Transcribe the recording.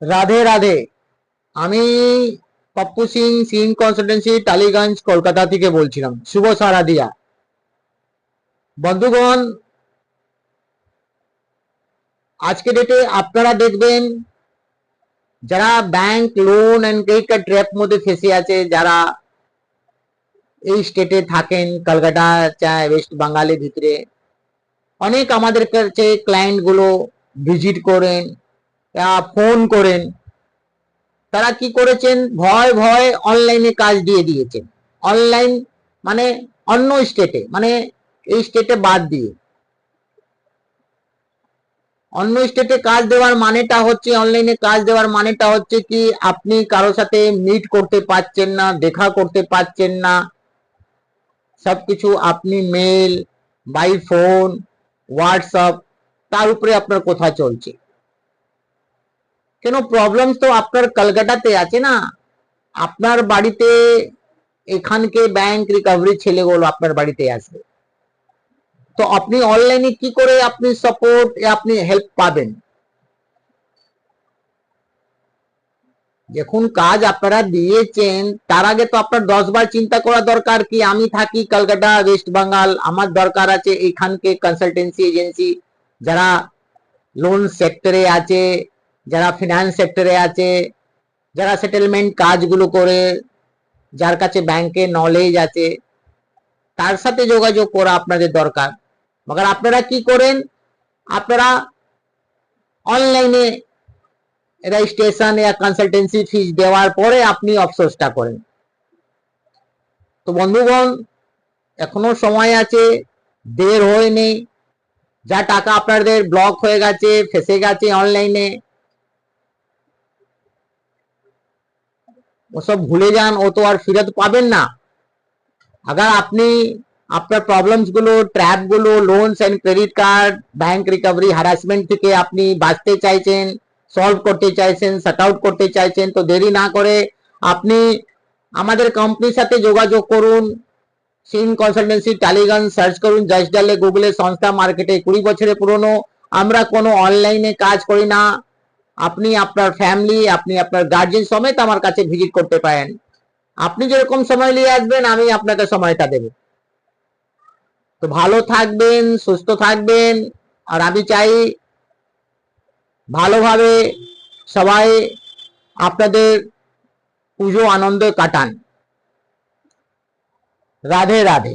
রাধে রাধে। আমি পপ্পু সিং সিং কনসালটেন্সি টালিগঞ্জ কলকাতা থেকে বলছিলাম। শুভ সারাদিয়া। বন্ধুগণ, আজকে ডেটে আপনারা দেখবেন যারা bank loan and credit card trap মধ্যে ফেসে আছে, যারা এই স্টেটে থাকেন, কলকাতা চায় ওয়েস্ট বেঙ্গলের ভিতরে, অনেক আমাদের কাছে ক্লায়েন্ট গুলো ভিজিট করেন, ফোন করেন। তারা কি করেছেন, ভয় ভয় অনলাইনে কাজ দিয়ে দিয়েছেন। অনলাইন মানে অন্য স্টেটে, মানে এই স্টেটে বাদ দিয়ে অন্য স্টেটে কাজ দেওয়ার মানেটা হচ্ছে, অনলাইনে কাজ দেওয়ার মানেটা হচ্ছে কি, আপনি কারোর সাথে মিট করতে পারছেন না, দেখা করতে পারছেন না, সবকিছু আপনি মেল, বাই ফোন, হোয়াটসঅ্যাপ, তার উপরে আপনার কথা চলছে। কেন প্রবলেম তো আপনার কলকাতাতে আছে না, আপনার বাড়িতে এখানকে ব্যাংক রিকভারি ছেলেগুলো আপনার বাড়িতে আসবে। তো আপনি অনলাইনে কি করে আপনি সাপোর্ট, আপনি হেল্প পাবেন? যখন কাজ আপনারা দিয়েছেন, তার আগে তো আপনার 10 বার চিন্তা করা দরকার কি আমি থাকি কলকাতা ওয়েস্ট বেঙ্গল, আমার দরকার আছে এখানকে কনসালটেন্সি এজেন্সি, যারা লোন সেক্টরে আছে, যারা ফিনান্স সেক্টরে আছে, যারা সেটেলমেন্ট কাজগুলো করে, যার কাছে ব্যাংকে নলেজ আছে, তার সাথে যোগাযোগ করা আপনাদের দরকার। মগর আপনারা কি করেন, আপনারা অনলাইনে রেজিস্ট্রেশন या কনসালটেন্সি ফিস দেওয়ার পরে আপনি অফসোসটা করেন। তো বন্ধুগণ, এখনো সময় আছে, দের হয়নি। যা টাকা আপনাদের ব্লক হয়ে গেছে, ফেসে গেছে অনলাইনে, ওসব ভুলে যান, ও তো আর ফেরত পাবেন না। अगर আপনি আপনার প্রবলেমস গুলো, ট্র্যাপ গুলো, loans and credit card, bank recovery harassment থেকে আপনি বাঁচতে চাইছেন, সলভ করতে চাইছেন, শট আউট করতে চাইছেন, তো দেরি না করে আপনি আমাদের কোম্পানির সাথে যোগাযোগ করুন। সিং কনসালটেন্সি টালিগঞ্জ সার্চ করুন, জাস্ট ডালে গুগলে, সংস্থা মার্কেটে 20 বছরের পুরনো। আমরা কোনো অনলাইনে কাজ করি না। আপনি আপনার ফ্যামিলি, আপনি আপনার গার্জিয়ান সমেত আমার কাছে ভিজিট করতে পারেন। আপনি যেরকম সময় নিয়ে আসবেন, আমি আপনাকে সময়টা দেব। তো ভালো থাকবেন, সুস্থ থাকবেন, আর আমি চাই ভালোভাবে সবাই আপনাদের পুজো আনন্দে কাটান। রাধে রাধে।